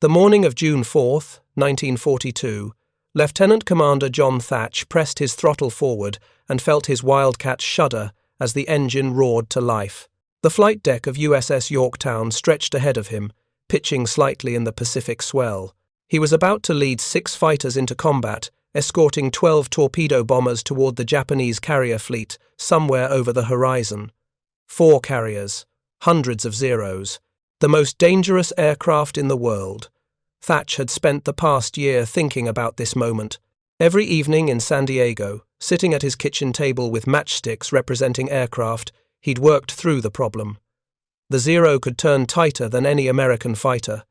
The morning of June 4th, 1942, Lieutenant Commander John Thatch pressed his throttle forward and felt his Wildcats shudder as the engine roared to life. The flight deck of USS Yorktown stretched ahead of him, pitching slightly in the Pacific swell. He was about to lead 6 fighters into combat, escorting 12 torpedo bombers toward the Japanese carrier fleet somewhere over the horizon. 4 carriers, hundreds of Zeros, the most dangerous aircraft in the world. Thatch had spent the past year thinking about this moment. Every evening in San Diego, sitting at his kitchen table with matchsticks representing aircraft, he'd worked through the problem. The Zero could turn tighter than any American fighter.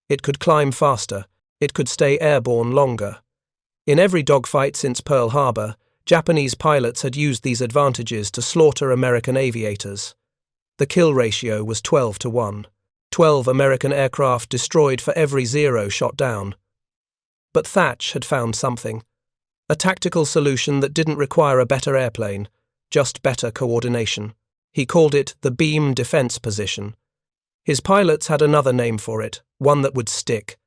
It could climb faster. It could stay airborne longer. In every dogfight since Pearl Harbor, Japanese pilots had used these advantages to slaughter American aviators. The kill ratio was 12-1. 12 American aircraft destroyed for every Zero shot down. But Thatch had found something. A tactical solution that didn't require a better airplane, just better coordination. He called it the beam defense position. His pilots had another name for it, one that would stick.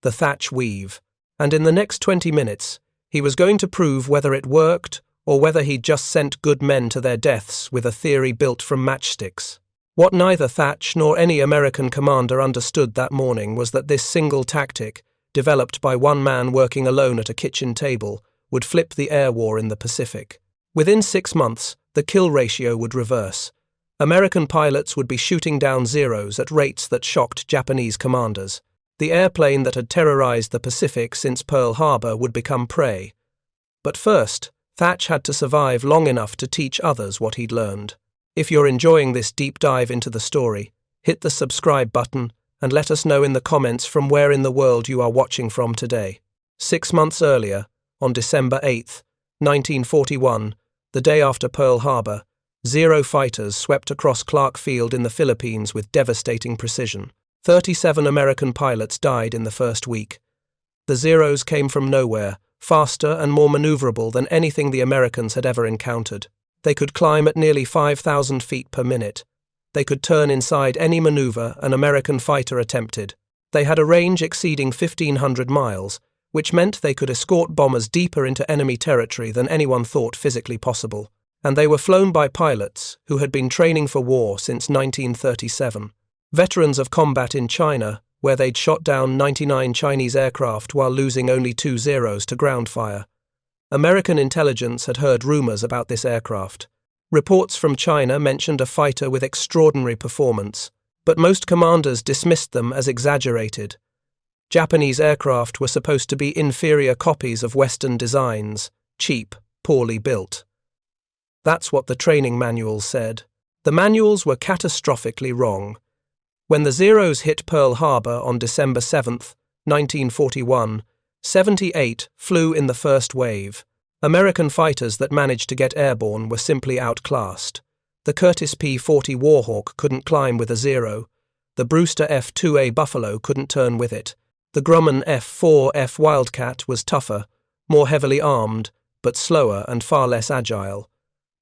The Thatch weave. And in the next 20 minutes, he was going to prove whether it worked or whether he'd just sent good men to their deaths with a theory built from matchsticks. What neither Thatch nor any American commander understood that morning was that this single tactic, developed by one man working alone at a kitchen table, would flip the air war in the Pacific. Within 6 months, the kill ratio would reverse. American pilots would be shooting down Zeros at rates that shocked Japanese commanders. The airplane that had terrorized the Pacific since Pearl Harbor would become prey. But first, Thatch had to survive long enough to teach others what he'd learned. If you're enjoying this deep dive into the story, hit the subscribe button and let us know in the comments from where in the world you are watching from today. 6 months earlier, on December 8th, 1941, the day after Pearl Harbor, Zero fighters swept across Clark Field in the Philippines with devastating precision. 37 American pilots died in the first week. The Zeros came from nowhere, faster and more maneuverable than anything the Americans had ever encountered. They could climb at nearly 5,000 feet per minute. They could turn inside any maneuver an American fighter attempted. They had a range exceeding 1,500 miles, which meant they could escort bombers deeper into enemy territory than anyone thought physically possible. And they were flown by pilots who had been training for war since 1937. Veterans of combat in China, where they'd shot down 99 Chinese aircraft while losing only 2 Zeros to ground fire. American intelligence had heard rumors about this aircraft. Reports from China mentioned a fighter with extraordinary performance, but most commanders dismissed them as exaggerated. Japanese aircraft were supposed to be inferior copies of Western designs, cheap, poorly built. That's what the training manuals said. The manuals were catastrophically wrong. When the Zeros hit Pearl Harbor on December 7th, 1941, 78 flew in the first wave. American fighters that managed to get airborne were simply outclassed. The Curtiss P-40 Warhawk couldn't climb with a Zero. The Brewster F-2A Buffalo couldn't turn with it. The Grumman F4F Wildcat was tougher, more heavily armed, but slower and far less agile.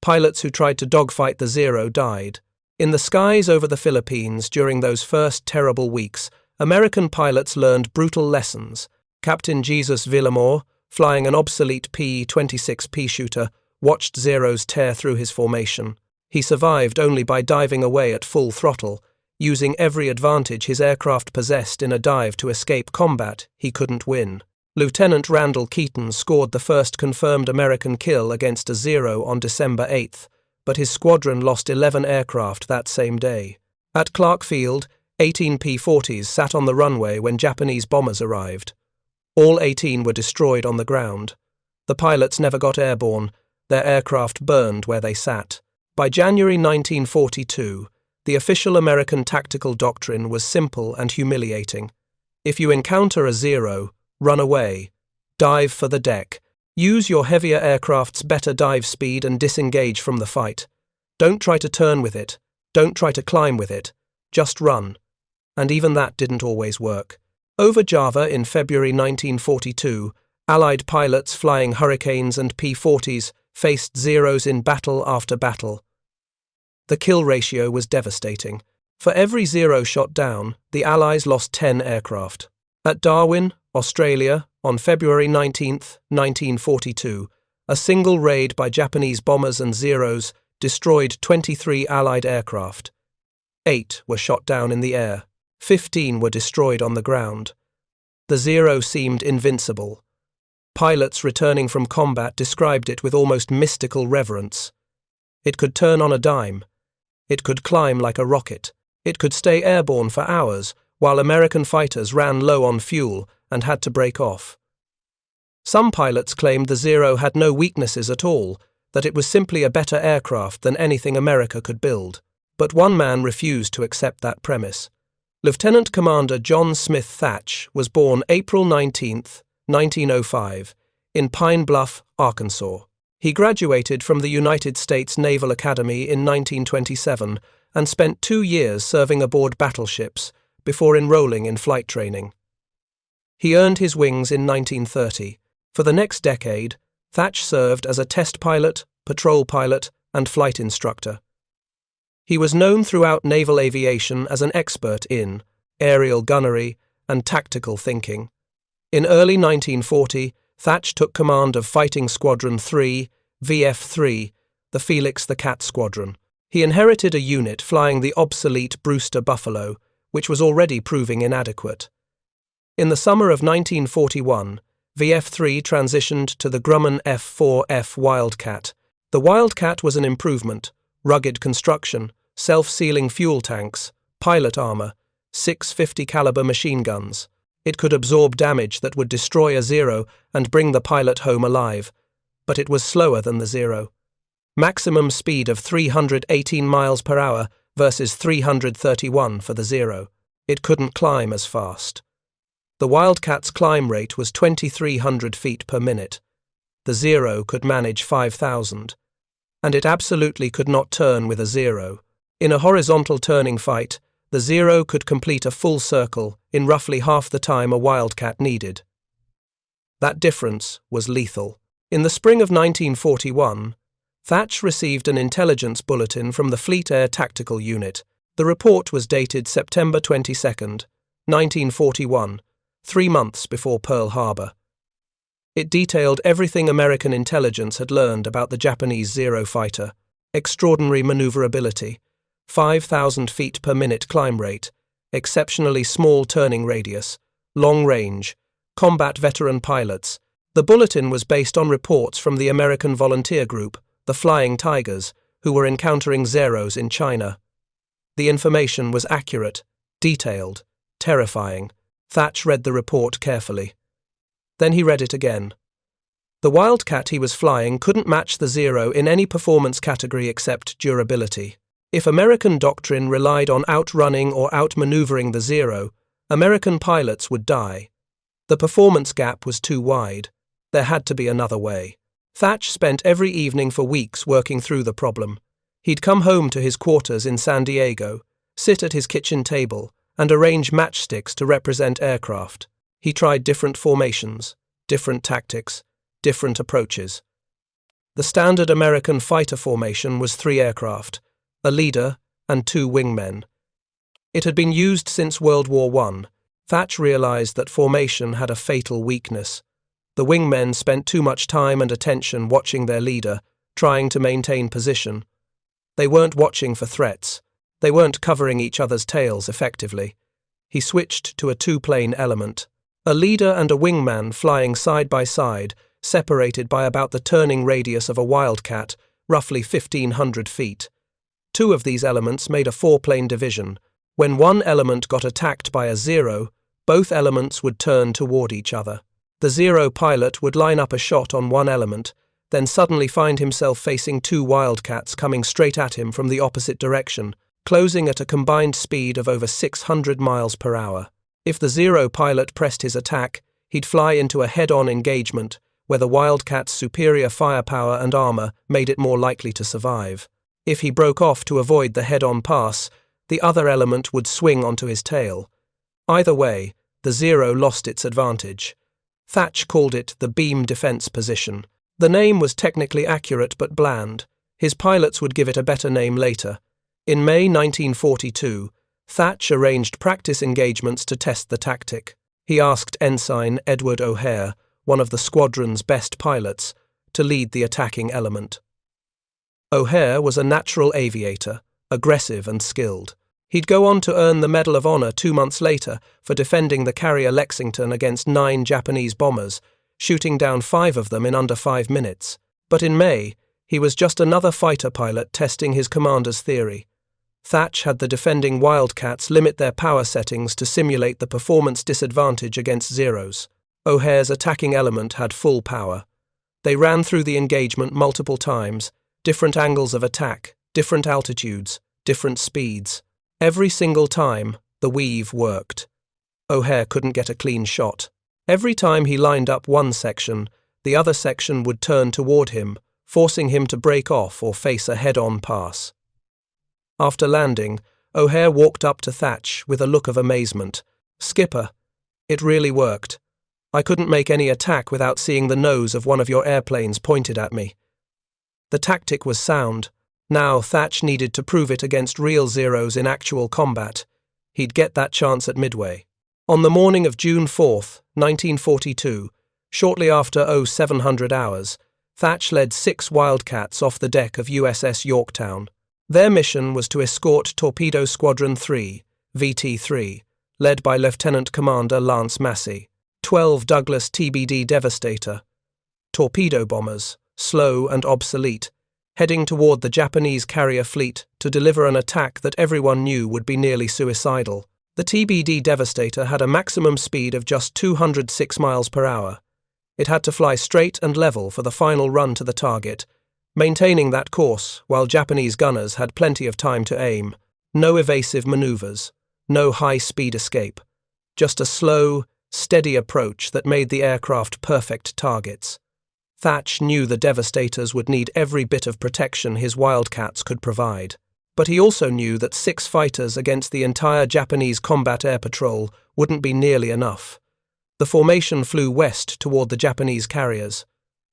Pilots who tried to dogfight the Zero died. In the skies over the Philippines during those first terrible weeks, American pilots learned brutal lessons. Captain Jesus Villamore, flying an obsolete P-26 P-shooter, watched Zeros tear through his formation. He survived only by diving away at full throttle, using every advantage his aircraft possessed in a dive to escape combat he couldn't win. Lieutenant Randall Keaton scored the first confirmed American kill against a Zero on December 8th, but his squadron lost 11 aircraft that same day. At Clark Field, 18 P-40s sat on the runway when Japanese bombers arrived. All 18 were destroyed on the ground. The pilots never got airborne. Their aircraft burned where they sat. By January 1942, the official American tactical doctrine was simple and humiliating. If you encounter a Zero, run away. Dive for the deck. Use your heavier aircraft's better dive speed and disengage from the fight. Don't try to turn with it. Don't try to climb with it. Just run. And even that didn't always work. Over Java in February 1942, Allied pilots flying Hurricanes and P-40s faced Zeros in battle after battle. The kill ratio was devastating. For every Zero shot down, the Allies lost 10 aircraft. At Darwin, Australia, on February 19, 1942, a single raid by Japanese bombers and Zeros destroyed 23 Allied aircraft. 8 were shot down in the air. 15 were destroyed on the ground. The Zero seemed invincible. Pilots returning from combat described it with almost mystical reverence. It could turn on a dime. It could climb like a rocket. It could stay airborne for hours, while American fighters ran low on fuel and had to break off. Some pilots claimed the Zero had no weaknesses at all, that it was simply a better aircraft than anything America could build. But one man refused to accept that premise. Lieutenant Commander John Smith Thatch was born April 19, 1905, in Pine Bluff, Arkansas. He graduated from the United States Naval Academy in 1927 and spent 2 years serving aboard battleships before enrolling in flight training. He earned his wings in 1930. For the next decade, Thatch served as a test pilot, patrol pilot, and flight instructor. He was known throughout naval aviation as an expert in aerial gunnery and tactical thinking. In early 1940, Thatch took command of Fighting Squadron 3, VF3, the Felix the Cat Squadron. He inherited a unit flying the obsolete Brewster Buffalo, which was already proving inadequate. In the summer of 1941, VF3 transitioned to the Grumman F4F Wildcat. The Wildcat was an improvement: rugged construction, self-sealing fuel tanks, pilot armor, 650 caliber machine guns. It could absorb damage that would destroy a Zero and bring the pilot home alive, but it was slower than the Zero. Maximum speed of 318 miles per hour versus 331 for the Zero. It couldn't climb as fast. The Wildcat's climb rate was 2,300 feet per minute. The Zero could manage 5,000. And it absolutely could not turn with a Zero. In a horizontal turning fight, the Zero could complete a full circle in roughly half the time a Wildcat needed. That difference was lethal. In the spring of 1941, Thatch received an intelligence bulletin from the Fleet Air Tactical Unit. The report was dated September 22, 1941, 3 months before Pearl Harbor. It detailed everything American intelligence had learned about the Japanese Zero fighter: extraordinary maneuverability, 5,000 feet per minute climb rate, exceptionally small turning radius, long range, combat veteran pilots. The bulletin was based on reports from the American volunteer group, the Flying Tigers, who were encountering Zeros in China. The information was accurate, detailed, terrifying. Thatch read the report carefully. Then he read it again. The Wildcat he was flying couldn't match the Zero in any performance category except durability. If American doctrine relied on outrunning or outmaneuvering the Zero, American pilots would die. The performance gap was too wide. There had to be another way. Thatch spent every evening for weeks working through the problem. He'd come home to his quarters in San Diego, sit at his kitchen table, and arrange matchsticks to represent aircraft. He tried different formations, different tactics, different approaches. The standard American fighter formation was 3 aircraft, a leader and 2 wingmen. It had been used since World War I. Thatch realized that formation had a fatal weakness. The wingmen spent too much time and attention watching their leader, trying to maintain position. They weren't watching for threats. They weren't covering each other's tails effectively. He switched to a 2-plane element. A leader and a wingman flying side by side, separated by about the turning radius of a Wildcat, roughly 1,500 feet. 2 of these elements made a 4-plane division. When one element got attacked by a Zero, both elements would turn toward each other. The Zero pilot would line up a shot on one element, then suddenly find himself facing 2 Wildcats coming straight at him from the opposite direction, closing at a combined speed of over 600 miles per hour. If the Zero pilot pressed his attack, he'd fly into a head-on engagement, where the Wildcat's superior firepower and armor made it more likely to survive. If he broke off to avoid the head-on pass, the other element would swing onto his tail. Either way, the Zero lost its advantage. Thatch called it the beam defense position. The name was technically accurate but bland. His pilots would give it a better name later. In May 1942, Thatch arranged practice engagements to test the tactic. He asked Ensign Edward O'Hare, one of the squadron's best pilots, to lead the attacking element. O'Hare was a natural aviator, aggressive and skilled. He'd go on to earn the Medal of Honor 2 months later for defending the carrier Lexington against 9 Japanese bombers, shooting down 5 of them in under 5 minutes. But in May, he was just another fighter pilot testing his commander's theory. Thatch had the defending Wildcats limit their power settings to simulate the performance disadvantage against Zeros. O'Hare's attacking element had full power. They ran through the engagement multiple times, different angles of attack, different altitudes, different speeds. Every single time, the weave worked. O'Hare couldn't get a clean shot. Every time he lined up one section, the other section would turn toward him, forcing him to break off or face a head-on pass. After landing, O'Hare walked up to Thatch with a look of amazement. "Skipper, it really worked. I couldn't make any attack without seeing the nose of one of your airplanes pointed at me." The tactic was sound. Now Thatch needed to prove it against real Zeros in actual combat. He'd get that chance at Midway. On the morning of June 4th, 1942, shortly after 0700 hours, Thatch led 6 Wildcats off the deck of USS Yorktown. Their mission was to escort Torpedo Squadron 3, VT-3, led by Lieutenant Commander Lance Massey, 12 Douglas TBD Devastator, torpedo bombers, slow and obsolete, heading toward the Japanese carrier fleet to deliver an attack that everyone knew would be nearly suicidal. The TBD Devastator had a maximum speed of just 206 miles per hour. It had to fly straight and level for the final run to the target, maintaining that course while Japanese gunners had plenty of time to aim. No evasive maneuvers, no high-speed escape, just a slow, steady approach that made the aircraft perfect targets. Thatch knew the Devastators would need every bit of protection his Wildcats could provide. But he also knew that 6 fighters against the entire Japanese combat air patrol wouldn't be nearly enough. The formation flew west toward the Japanese carriers.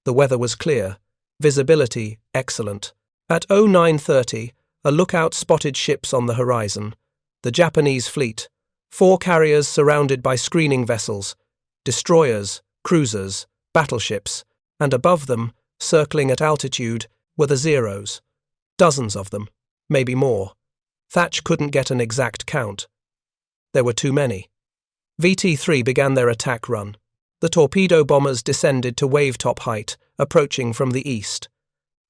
The weather was clear. Visibility excellent. At 0930, a lookout spotted ships on the horizon. The Japanese fleet, 4 carriers surrounded by screening vessels, destroyers, cruisers, battleships, and above them, circling at altitude, were the Zeros. Dozens of them, maybe more. Thatch couldn't get an exact count. There were too many. VT-3 began their attack run. The torpedo bombers descended to wave-top height, approaching from the east.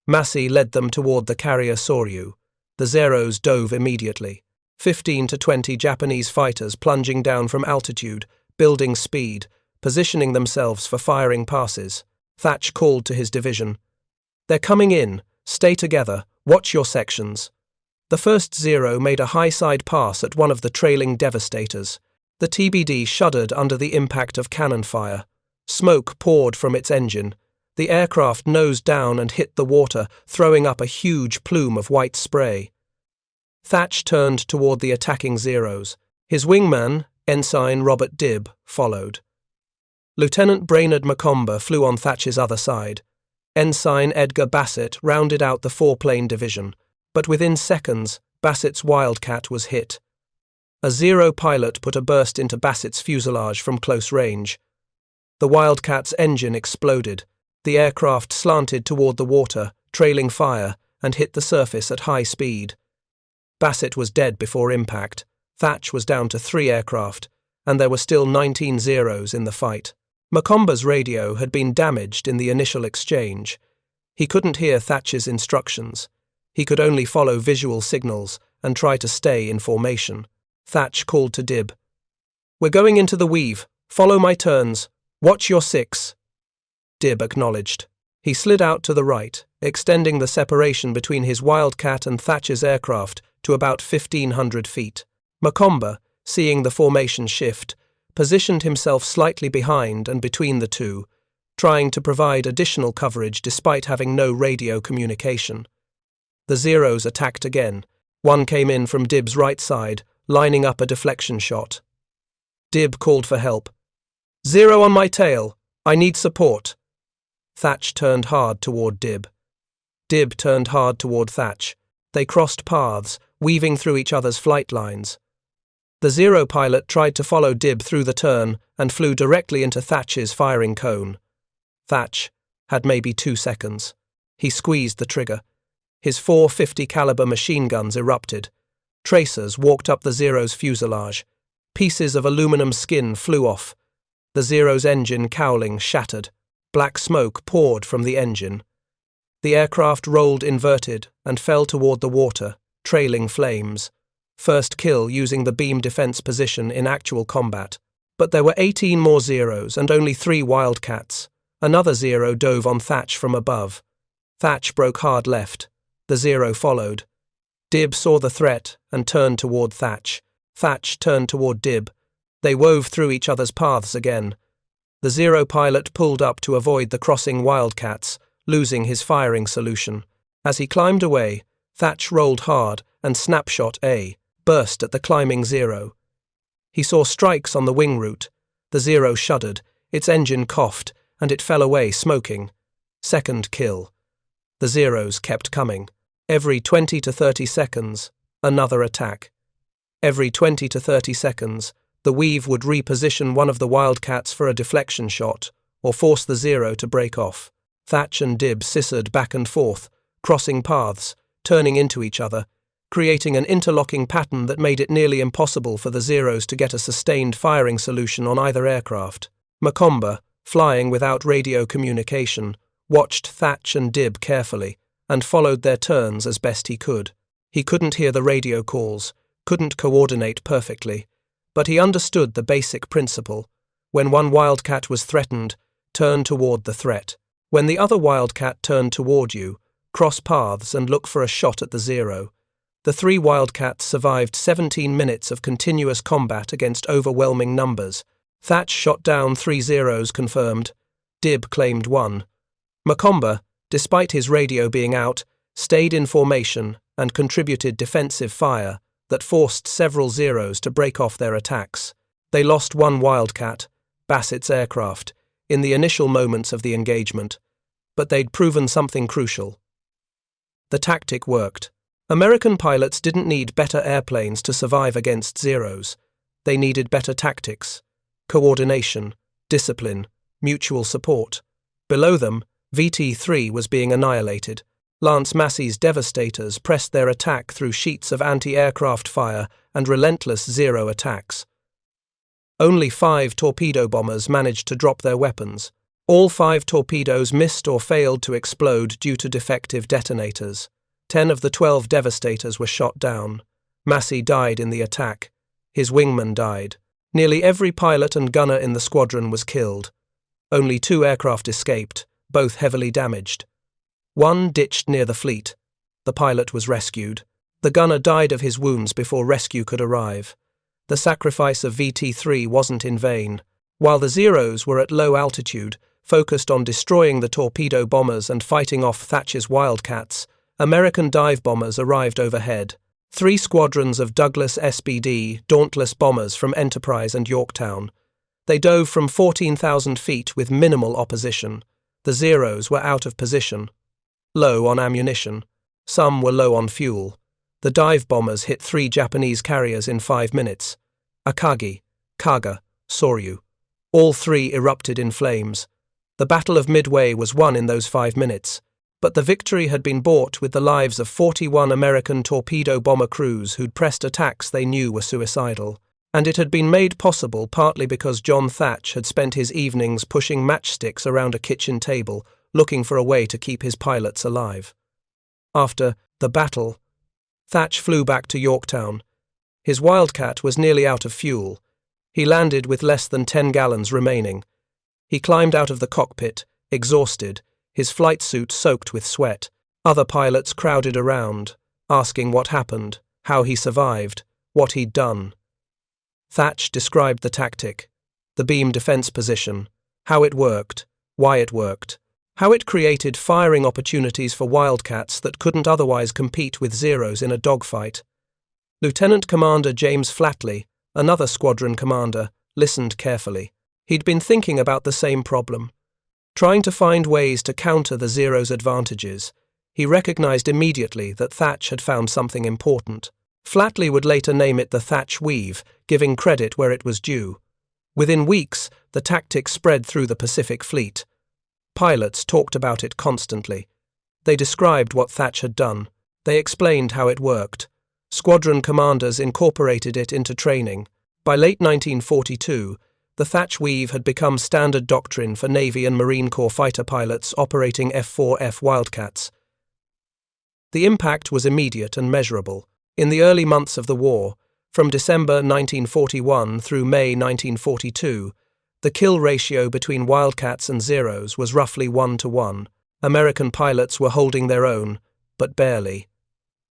Massey led them toward the carrier Soryu. The Zeros dove immediately. 15 to 20 Japanese fighters plunging down from altitude, building speed, positioning themselves for firing passes. Thatch called to his division. "They're coming in. Stay together. Watch your sections." The first Zero made a high-side pass at one of the trailing Devastators. The TBD shuddered under the impact of cannon fire. Smoke poured from its engine. The aircraft nosed down and hit the water, throwing up a huge plume of white spray. Thatch turned toward the attacking Zeros. His wingman, Ensign Robert Dibb, followed. Lieutenant Brainerd Macomber flew on Thatch's other side. Ensign Edgar Bassett rounded out the 4-plane division, but within seconds, Bassett's Wildcat was hit. A Zero pilot put a burst into Bassett's fuselage from close range. The Wildcat's engine exploded. The aircraft slanted toward the water, trailing fire, and hit the surface at high speed. Bassett was dead before impact. Thatch was down to 3 aircraft, and there were still 19 Zeros in the fight. Macomber's radio had been damaged in the initial exchange. He couldn't hear Thatch's instructions. He could only follow visual signals and try to stay in formation. Thatch called to Dibb. "We're going into the weave. Follow my turns. Watch your 6. Dibb acknowledged. He slid out to the right, extending the separation between his Wildcat and Thatch's aircraft to about 1,500 feet. Macomber, seeing the formation shift, positioned himself slightly behind and between the two, trying to provide additional coverage despite having no radio communication. The Zeros attacked again. One came in from Dibb's right side, lining up a deflection shot. Dibb called for help. "Zero on my tail. I need support." Thatch turned hard toward Dibb. Dibb turned hard toward Thatch. They crossed paths, weaving through each other's flight lines. The Zero pilot tried to follow Dib through the turn and flew directly into Thatch's firing cone. Thatch had maybe 2 seconds. He squeezed the trigger. His 450 caliber machine guns erupted. Tracers walked up the Zero's fuselage. Pieces of aluminum skin flew off. The Zero's engine cowling shattered. Black smoke poured from the engine. The aircraft rolled inverted and fell toward the water, trailing flames. First kill using the beam defense position in actual combat. But there were 18 more Zeros and only 3 Wildcats. Another Zero dove on Thatch from above. Thatch broke hard left. The Zero followed. Dib saw the threat and turned toward Thatch. Thatch turned toward Dib. They wove through each other's paths again. The Zero pilot pulled up to avoid the crossing Wildcats, losing his firing solution. As he climbed away, Thatch rolled hard and Snapshot A burst at the climbing Zero. He saw strikes on the wing route. The Zero shuddered, its engine coughed, and it fell away smoking. Second kill. The Zeros kept coming. Every 20 to 30 seconds, another attack. Every 20 to 30 seconds, the Weave would reposition one of the Wildcats for a deflection shot, or force the Zero to break off. Thatch and Dib scissored back and forth, crossing paths, turning into each other, creating an interlocking pattern that made it nearly impossible for the Zeros to get a sustained firing solution on either aircraft. Macomber, flying without radio communication, watched Thatch and Dib carefully, and followed their turns as best he could. He couldn't hear the radio calls, couldn't coordinate perfectly, but he understood the basic principle. When one Wildcat was threatened, turn toward the threat. When the other Wildcat turned toward you, cross paths and look for a shot at the Zero. The 3 Wildcats survived 17 minutes of continuous combat against overwhelming numbers. Thatch shot down 3 Zeros confirmed. Dib claimed 1. Macomber, despite his radio being out, stayed in formation and contributed defensive fire that forced several Zeros to break off their attacks. They lost 1 Wildcat, Bassett's aircraft, in the initial moments of the engagement, but they'd proven something crucial. The tactic worked. American pilots didn't need better airplanes to survive against Zeros. They needed better tactics, coordination, discipline, mutual support. Below them, VT-3 was being annihilated. Lance Massey's Devastators pressed their attack through sheets of anti-aircraft fire and relentless Zero attacks. Only 5 torpedo bombers managed to drop their weapons. All 5 torpedoes missed or failed to explode due to defective detonators. 10 of the 12 Devastators were shot down. Massey died in the attack. His wingman died. Nearly every pilot and gunner in the squadron was killed. Only 2 aircraft escaped, both heavily damaged. One ditched near the fleet. The pilot was rescued. The gunner died of his wounds before rescue could arrive. The sacrifice of VT-3 wasn't in vain. While the Zeros were at low altitude, focused on destroying the torpedo bombers and fighting off Thatch's Wildcats, American dive bombers arrived overhead. 3 squadrons of Douglas SBD Dauntless bombers from Enterprise and Yorktown. They dove from 14,000 feet with minimal opposition. The Zeros were out of position, low on ammunition. Some were low on fuel. The dive bombers hit 3 Japanese carriers in 5 minutes. Akagi, Kaga, Soryu. All 3 erupted in flames. The Battle of Midway was won in those 5 minutes. But the victory had been bought with the lives of 41 American torpedo bomber crews who'd pressed attacks they knew were suicidal. And it had been made possible partly because John Thatch had spent his evenings pushing matchsticks around a kitchen table, looking for a way to keep his pilots alive. After the battle, Thatch flew back to Yorktown. His Wildcat was nearly out of fuel. He landed with less than 10 gallons remaining. He climbed out of the cockpit, exhausted, his flight suit soaked with sweat. Other pilots crowded around, asking what happened, how he survived, what he'd done. Thatch described the tactic, the beam defense position, how it worked, why it worked, how it created firing opportunities for Wildcats that couldn't otherwise compete with Zeros in a dogfight. Lieutenant Commander James Flatley, another squadron commander, listened carefully. He'd been thinking about the same problem. Trying to find ways to counter the Zeros' advantages, he recognized immediately that Thatch had found something important. Flatley would later name it the Thatch Weave, giving credit where it was due. Within weeks, the tactic spread through the Pacific Fleet. Pilots talked about it constantly. They described what Thatch had done. They explained how it worked. Squadron commanders incorporated it into training. By late 1942, the Thatch Weave had become standard doctrine for Navy and Marine Corps fighter pilots operating F4F Wildcats. The impact was immediate and measurable. In the early months of the war, from December 1941 through May 1942, the kill ratio between Wildcats and Zeros was roughly 1-to-1. American pilots were holding their own, but barely.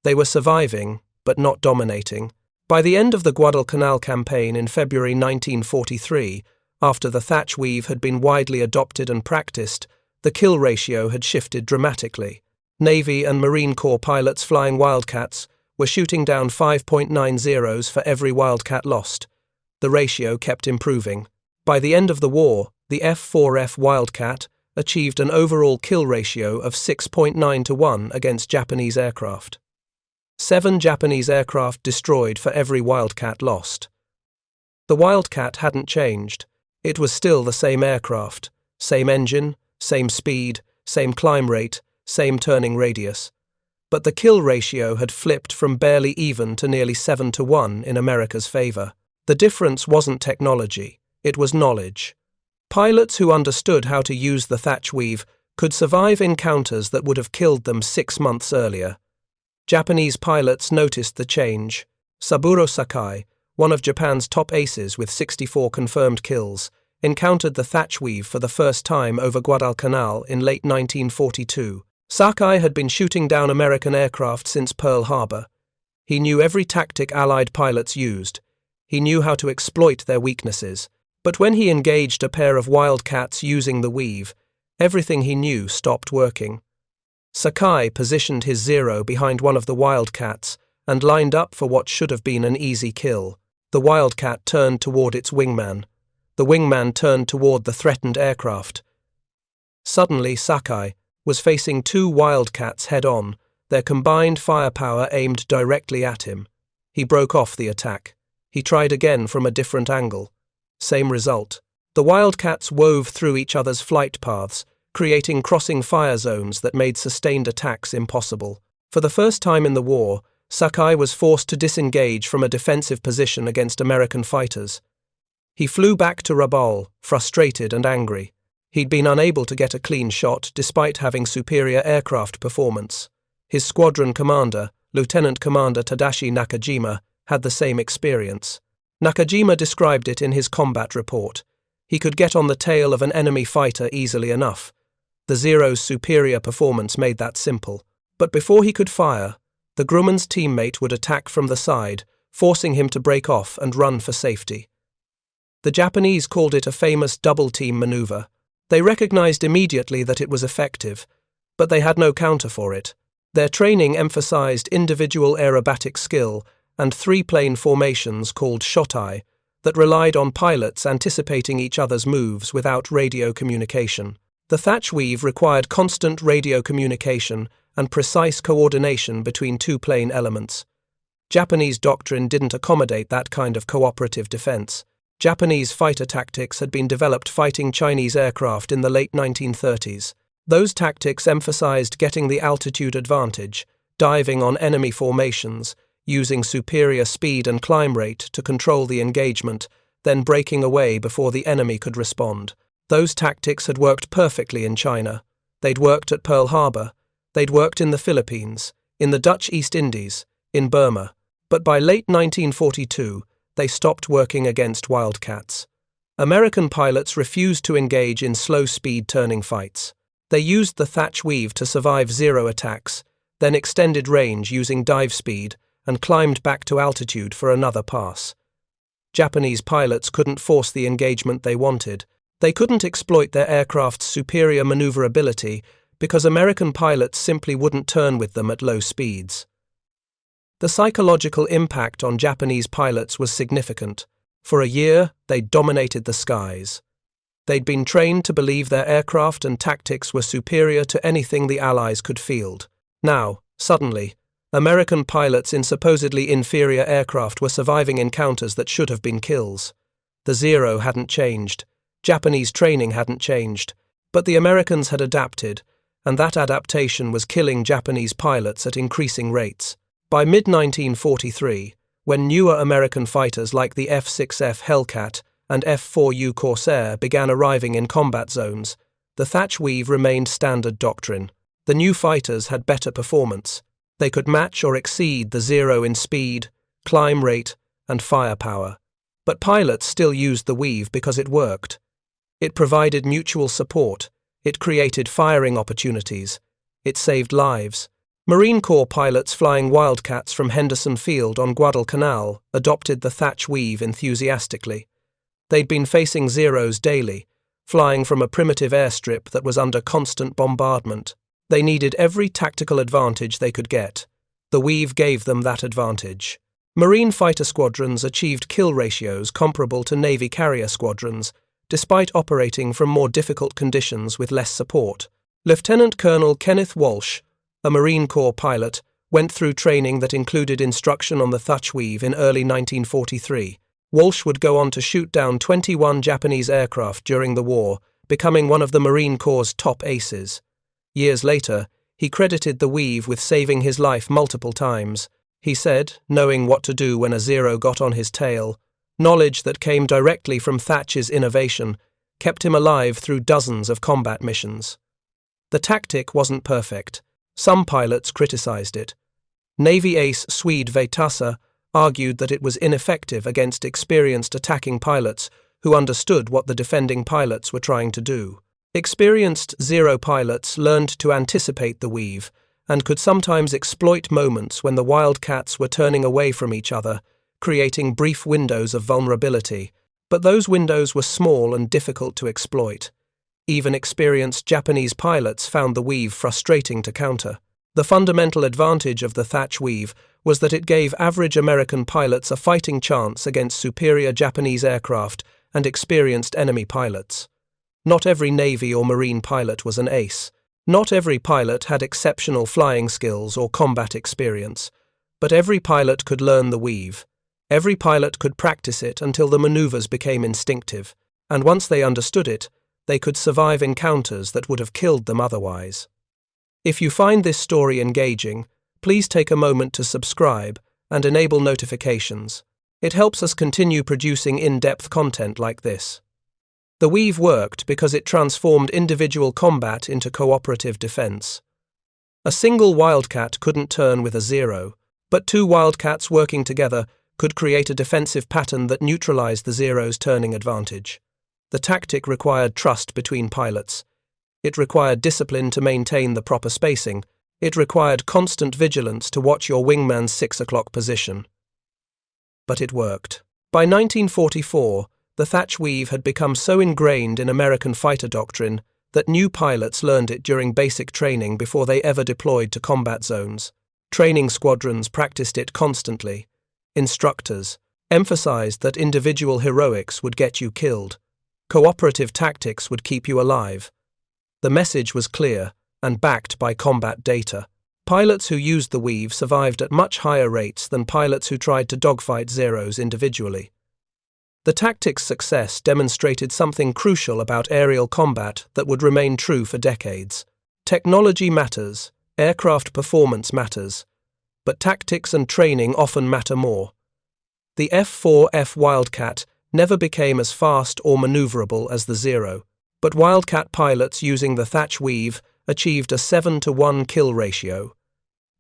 They were surviving, but not dominating. By the end of the Guadalcanal campaign in February 1943, after the Thatch Weave had been widely adopted and practiced, the kill ratio had shifted dramatically. Navy and Marine Corps pilots flying Wildcats were shooting down 5.9 zeros for every Wildcat lost. The ratio kept improving. By the end of the war, the F4F Wildcat achieved an overall kill ratio of 6.9-to-1 against Japanese aircraft. 7 Japanese aircraft destroyed for every Wildcat lost. The Wildcat hadn't changed. It was still the same aircraft, same engine, same speed, same climb rate, same turning radius. But the kill ratio had flipped from barely even to nearly 7-to-1 in America's favor. The difference wasn't technology, it was knowledge. Pilots who understood how to use the Thatch Weave could survive encounters that would have killed them 6 months earlier. Japanese pilots noticed the change. Saburo Sakai, one of Japan's top aces with 64 confirmed kills, encountered the Thatch Weave for the first time over Guadalcanal in late 1942. Sakai had been shooting down American aircraft since Pearl Harbor. He knew every tactic Allied pilots used. He knew how to exploit their weaknesses. But when he engaged a pair of Wildcats using the Weave, everything he knew stopped working. Sakai positioned his Zero behind one of the Wildcats and lined up for what should have been an easy kill. The Wildcat turned toward its wingman. The wingman turned toward the threatened aircraft. Suddenly, Sakai was facing 2 Wildcats head-on, their combined firepower aimed directly at him. He broke off the attack. He tried again from a different angle. Same result. The Wildcats wove through each other's flight paths, creating crossing fire zones that made sustained attacks impossible. For the first time in the war, Sakai was forced to disengage from a defensive position against American fighters. He flew back to Rabaul, frustrated and angry. He'd been unable to get a clean shot despite having superior aircraft performance. His squadron commander, Lieutenant Commander Tadashi Nakajima, had the same experience. Nakajima described it in his combat report. He could get on the tail of an enemy fighter easily enough. The Zero's superior performance made that simple. But before he could fire, the Grumman's teammate would attack from the side, forcing him to break off and run for safety. The Japanese called it a famous double-team maneuver. They recognized immediately that it was effective, but they had no counter for it. Their training emphasized individual aerobatic skill and 3-plane formations called shotai that relied on pilots anticipating each other's moves without radio communication. The Thatch Weave required constant radio communication and precise coordination between 2-plane elements. Japanese doctrine didn't accommodate that kind of cooperative defense. Japanese fighter tactics had been developed fighting Chinese aircraft in the late 1930s. Those tactics emphasized getting the altitude advantage, diving on enemy formations, using superior speed and climb rate to control the engagement, then breaking away before the enemy could respond. Those tactics had worked perfectly in China. They'd worked at Pearl Harbor. They'd worked in the Philippines, in the Dutch East Indies, in Burma. But by late 1942, they stopped working against Wildcats. American pilots refused to engage in slow-speed turning fights. They used the Thatch Weave to survive Zero attacks, then extended range using dive speed and climbed back to altitude for another pass. Japanese pilots couldn't force the engagement they wanted. They couldn't exploit their aircraft's superior maneuverability because American pilots simply wouldn't turn with them at low speeds. The psychological impact on Japanese pilots was significant. For a year, they dominated the skies. They'd been trained to believe their aircraft and tactics were superior to anything the Allies could field. Now, suddenly, American pilots in supposedly inferior aircraft were surviving encounters that should have been kills. The Zero hadn't changed. Japanese training hadn't changed. But the Americans had adapted, and that adaptation was killing Japanese pilots at increasing rates. By mid-1943, when newer American fighters like the F4F Hellcat and F4U Corsair began arriving in combat zones, the Thatch weave remained standard doctrine. The new fighters had better performance. They could match or exceed the Zero in speed, climb rate, and firepower. But pilots still used the weave because it worked. It provided mutual support. It created firing opportunities. It saved lives. Marine Corps pilots flying Wildcats from Henderson Field on Guadalcanal adopted the Thatch weave enthusiastically. They'd been facing Zeros daily, flying from a primitive airstrip that was under constant bombardment. They needed every tactical advantage they could get. The weave gave them that advantage. Marine fighter squadrons achieved kill ratios comparable to Navy carrier squadrons, despite operating from more difficult conditions with less support. Lieutenant Colonel Kenneth Walsh, a Marine Corps pilot, went through training that included instruction on the Thatch weave in early 1943. Walsh would go on to shoot down 21 Japanese aircraft during the war, becoming one of the Marine Corps' top aces. Years later, he credited the weave with saving his life multiple times. He said, knowing what to do when a Zero got on his tail, knowledge that came directly from Thatch's innovation kept him alive through dozens of combat missions. The tactic wasn't perfect. Some pilots criticized it. Navy ace Swede Veitassa argued that it was ineffective against experienced attacking pilots who understood what the defending pilots were trying to do. Experienced Zero pilots learned to anticipate the weave and could sometimes exploit moments when the Wildcats were turning away from each other, creating brief windows of vulnerability. But those windows were small and difficult to exploit. Even experienced Japanese pilots found the weave frustrating to counter. The fundamental advantage of the Thatch weave was that it gave average American pilots a fighting chance against superior Japanese aircraft and experienced enemy pilots. Not every Navy or Marine pilot was an ace. Not every pilot had exceptional flying skills or combat experience. But every pilot could learn the weave. Every pilot could practice it until the maneuvers became instinctive. And once they understood it, they could survive encounters that would have killed them otherwise. If you find this story engaging, please take a moment to subscribe and enable notifications. It helps us continue producing in-depth content like this. The weave worked because it transformed individual combat into cooperative defense. A single Wildcat couldn't turn with a Zero, but two Wildcats working together could create a defensive pattern that neutralized the Zero's turning advantage. The tactic required trust between pilots. It required discipline to maintain the proper spacing. It required constant vigilance to watch your wingman's 6 o'clock position. But it worked. By 1944, the Thatch weave had become so ingrained in American fighter doctrine that new pilots learned it during basic training before they ever deployed to combat zones. Training squadrons practiced it constantly. Instructors emphasized that individual heroics would get you killed. Cooperative tactics would keep you alive. The message was clear and backed by combat data. Pilots who used the weave survived at much higher rates than pilots who tried to dogfight Zeros individually. The tactic's success demonstrated something crucial about aerial combat that would remain true for decades. Technology matters, aircraft performance matters, but tactics and training often matter more. The F4F Wildcat never became as fast or maneuverable as the Zero, but Wildcat pilots using the Thatch weave achieved a 7-to-1 kill ratio.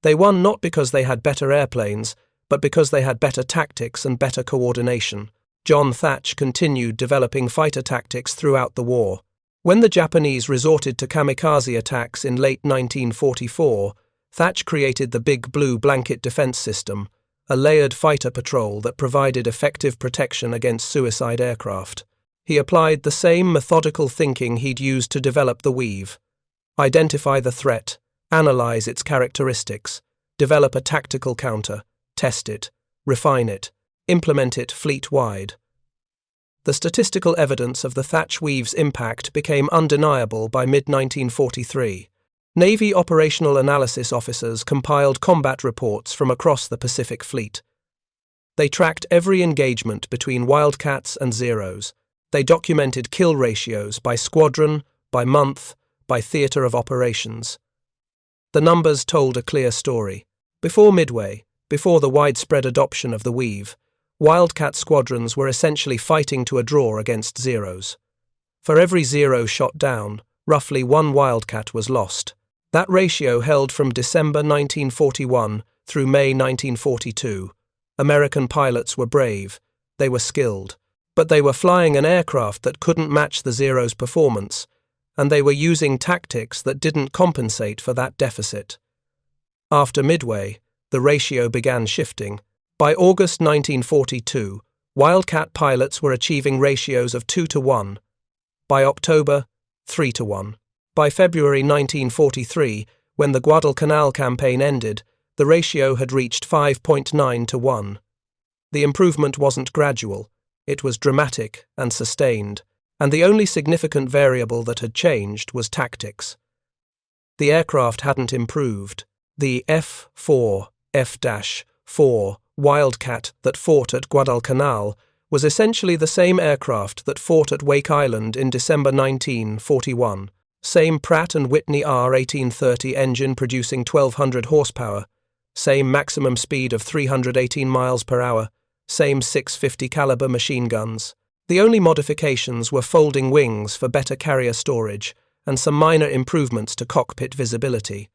They won not because they had better airplanes, but because they had better tactics and better coordination. John Thatch continued developing fighter tactics throughout the war. When the Japanese resorted to kamikaze attacks in late 1944, Thach created the Big Blue Blanket Defense System, a layered fighter patrol that provided effective protection against suicide aircraft. He applied the same methodical thinking he'd used to develop the weave. Identify the threat, analyze its characteristics, develop a tactical counter, test it, refine it, implement it fleet-wide. The statistical evidence of the Thatch weave's impact became undeniable by mid-1943. Navy operational analysis officers compiled combat reports from across the Pacific Fleet. They tracked every engagement between Wildcats and Zeros. They documented kill ratios by squadron, by month, by theater of operations. The numbers told a clear story. Before Midway, before the widespread adoption of the weave, Wildcat squadrons were essentially fighting to a draw against Zeros. For every Zero shot down, roughly one Wildcat was lost. That ratio held from December 1941 through May 1942. American pilots were brave, they were skilled, but they were flying an aircraft that couldn't match the Zero's performance, and they were using tactics that didn't compensate for that deficit. After Midway, the ratio began shifting. By August 1942, Wildcat pilots were achieving ratios of 2-to-1. By October, 3-to-1. By February 1943, when the Guadalcanal campaign ended, the ratio had reached 5.9-to-1. The improvement wasn't gradual, it was dramatic and sustained, and the only significant variable that had changed was tactics. The aircraft hadn't improved. The F4F-4 Wildcat that fought at Guadalcanal was essentially the same aircraft that fought at Wake Island in December 1941. Same Pratt & Whitney R1830 engine producing 1,200 horsepower, same maximum speed of 318 miles per hour, same 650 caliber machine guns. The only modifications were folding wings for better carrier storage and some minor improvements to cockpit visibility.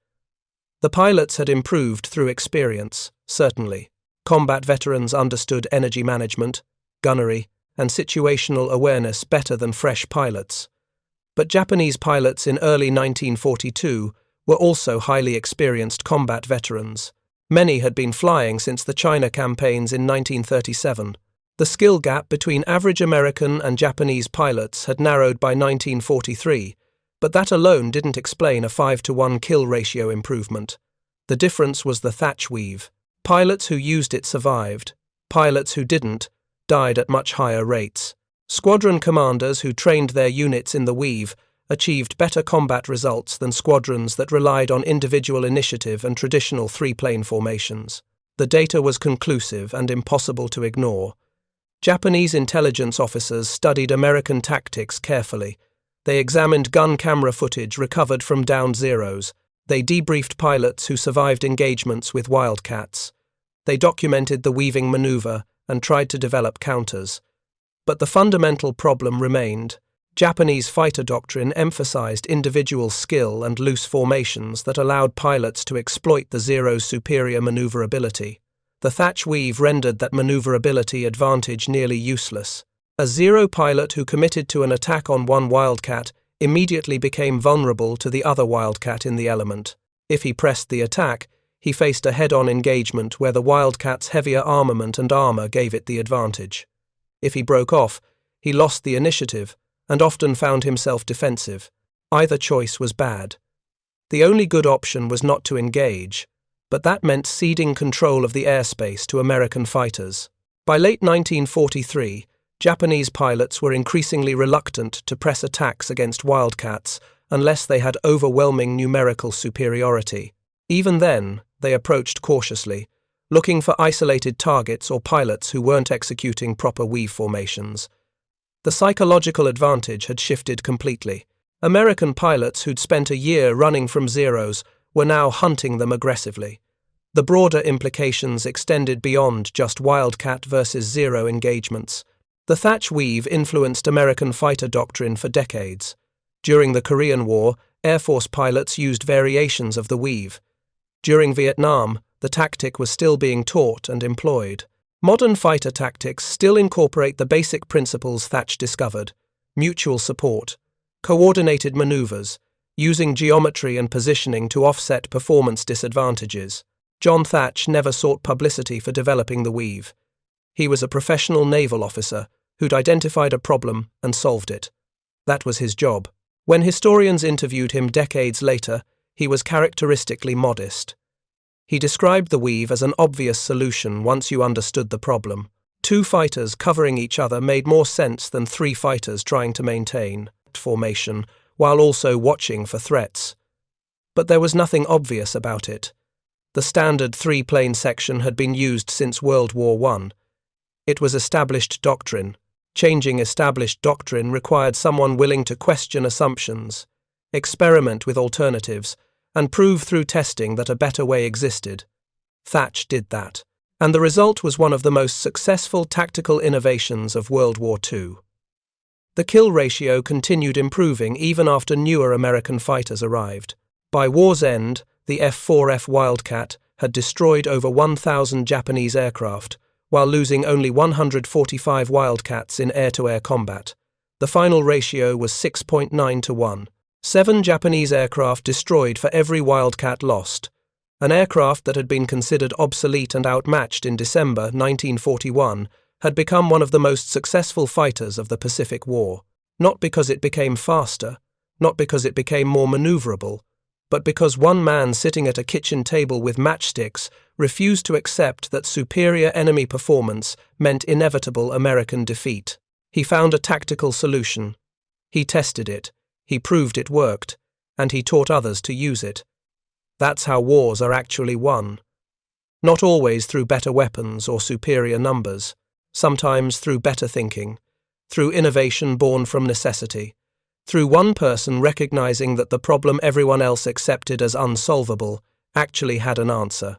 The pilots had improved through experience, certainly. Combat veterans understood energy management, gunnery, and situational awareness better than fresh pilots. But Japanese pilots in early 1942 were also highly experienced combat veterans. Many had been flying since the China campaigns in 1937. The skill gap between average American and Japanese pilots had narrowed by 1943, but that alone didn't explain a 5-to-1 kill ratio improvement. The difference was the Thatch weave. Pilots who used it survived. Pilots who didn't died at much higher rates. Squadron commanders who trained their units in the weave achieved better combat results than squadrons that relied on individual initiative and traditional three-plane formations. The data was conclusive and impossible to ignore. Japanese intelligence officers studied American tactics carefully. They examined gun camera footage recovered from downed Zeros. They debriefed pilots who survived engagements with Wildcats. They documented the weaving maneuver and tried to develop counters. But the fundamental problem remained. Japanese fighter doctrine emphasized individual skill and loose formations that allowed pilots to exploit the Zero's superior maneuverability. The Thatch weave rendered that maneuverability advantage nearly useless. A Zero pilot who committed to an attack on one Wildcat immediately became vulnerable to the other Wildcat in the element. If he pressed the attack, he faced a head-on engagement where the Wildcat's heavier armament and armor gave it the advantage. If he broke off, he lost the initiative and often found himself defensive. Either choice was bad. The only good option was not to engage, but that meant ceding control of the airspace to American fighters. By late 1943, Japanese pilots were increasingly reluctant to press attacks against Wildcats unless they had overwhelming numerical superiority. Even then, they approached cautiously, looking for isolated targets or pilots who weren't executing proper weave formations. The psychological advantage had shifted completely. American pilots who'd spent a year running from Zeros were now hunting them aggressively. The broader implications extended beyond just Wildcat versus Zero engagements. The Thatch weave influenced American fighter doctrine for decades. During the Korean War, Air Force pilots used variations of the weave. During Vietnam, the tactic was still being taught and employed. Modern fighter tactics still incorporate the basic principles Thatch discovered: mutual support, coordinated maneuvers, using geometry and positioning to offset performance disadvantages. John Thatch never sought publicity for developing the weave. He was a professional naval officer who'd identified a problem and solved it. That was his job. When historians interviewed him decades later, he was characteristically modest. He described the weave as an obvious solution once you understood the problem. Two fighters covering each other made more sense than three fighters trying to maintain formation while also watching for threats. But there was nothing obvious about it. The standard three-plane section had been used since World War I. It was established doctrine. Changing established doctrine required someone willing to question assumptions, experiment with alternatives, and prove through testing that a better way existed. Thatch did that, and the result was one of the most successful tactical innovations of World War II. The kill ratio continued improving even after newer American fighters arrived. By war's end, the F4F Wildcat had destroyed over 1,000 Japanese aircraft, while losing only 145 Wildcats in air-to-air combat. The final ratio was 6.9 to 1. 7 Japanese aircraft destroyed for every Wildcat lost. An aircraft that had been considered obsolete and outmatched in December 1941 had become one of the most successful fighters of the Pacific War, not because it became faster, not because it became more maneuverable, but because one man sitting at a kitchen table with matchsticks refused to accept that superior enemy performance meant inevitable American defeat. He found a tactical solution. He tested it, he proved it worked, and he taught others to use it. That's how wars are actually won. Not always through better weapons or superior numbers, sometimes through better thinking, through innovation born from necessity, through one person recognizing that the problem everyone else accepted as unsolvable actually had an answer.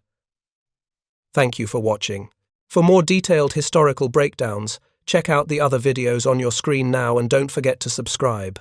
Thank you for watching. For more detailed historical breakdowns, check out the other videos on your screen now and don't forget to subscribe.